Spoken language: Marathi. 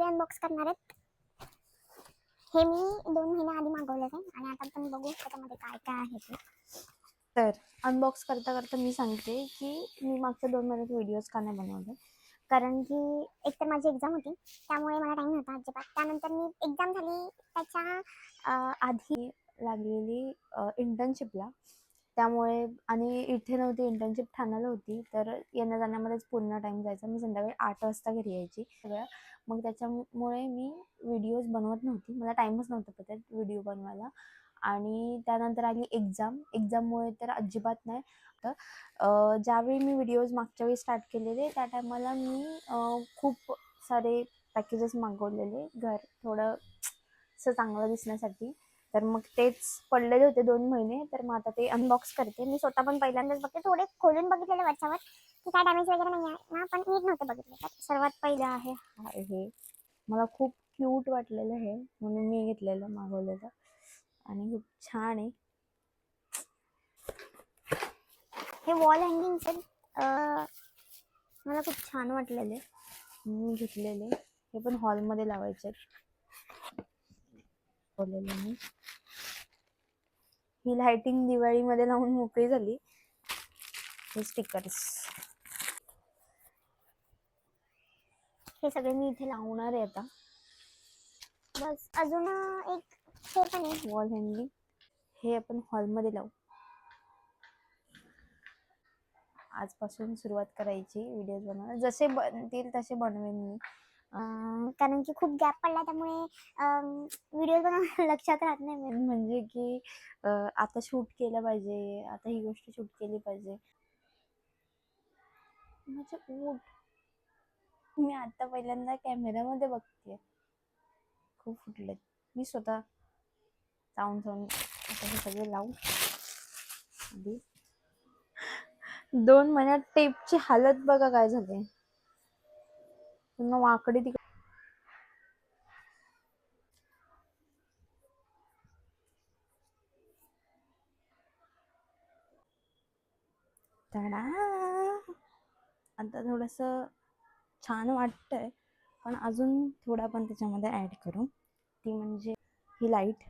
सगळे अनबॉक्स करणार आहेत. हे मी 2 महिन्या आधी मागवलं आहे आणि आता आपण बघू त्याच्यामध्ये काय काय आहे ते. तर अनबॉक्स करता करता मी सांगते की मी मागच्या 2 महिन्यात व्हिडिओज का नाही बनवले. कारण की एक तर माझी एक्झाम होती, त्यामुळे मला टाईम नव्हता अजिबात. त्यानंतर मी एक्झाम झाली त्याच्या आधी लागलेली इंटर्नशिपला, त्यामुळे आणि इथे नव्हती इंटर्नशिप, ठाण्याला होती. तर येण्या जाण्यामध्येच पूर्ण टाईम जायचा. मी संध्याकाळी 8 वाजता घरी यायची सगळ्या. मग त्याच्यामुळे मी व्हिडिओज बनवत नव्हती, मला टाईमच नव्हता पडत व्हिडिओ बनवायला. आणि त्यानंतर आली एक्झाममुळे तर अजिबात नाही. तर ज्यावेळी मी व्हिडिओज मागच्या वेळी स्टार्ट केलेले त्या टायमाला मी खूप सारे पॅकेजेस मागवलेले घर थोडं असं चांगलं दिसण्यासाठी. तर मग तेच पडलेले होते 2 महिने. तर मग आता ते अनबॉक्स करते. मी स्वतः पण पहिल्यांदाच बघते. थोडे खोलून बघितलेले वरच्यावर की काय डॅमेज वगैरे नाही आहे ना, पण नीट नव्हते बघितले. तर सर्वात पहिलं आहे हे. मला खूप क्यूट वाटलेलं हे, म्हणून मी घेतलेलं, मागवलेलं आणि खूप छान आहे. हे वॉल हँगिंगचे मला खूप छान वाटलेले, मी घेतलेले. हे पण हॉलमध्ये लावायचे मी. ही लाइटिंग दिवाळीमध्ये लावून मोकळी झाली. हे स्टिकर्स, हे सगळे मी इथे लावणार आहे आता. बस अजून एक हे पण आहे वॉल हँगिंग, हे आपण हॉलमध्ये लावू. आजपासून सुरुवात करायची व्हिडिओज बनवायला. जसे बनतील तसे बनवेन मी, कारण की खूप गॅप पडला, त्यामुळे व्हिडिओज बनवणं लक्षात राहत नाही. मेन म्हणजे की आता शूट केलं पाहिजे, आता ही गोष्ट शूट केली पाहिजे. म्हणजे मी आता पहिल्यांदा कॅमेऱ्यामध्ये बघते. खूप फुटलेत. मी स्वतः जाऊन आता हे सगळे लावू. आधी 2 महिन्यात टेपची हालत बघा काय झाली, पुन्हा वाकडी तिकडे. आता थोडस छान वाटतंय, पण अजून थोडा पण त्याच्यामध्ये ऍड करू. ती म्हणजे ही लाईट.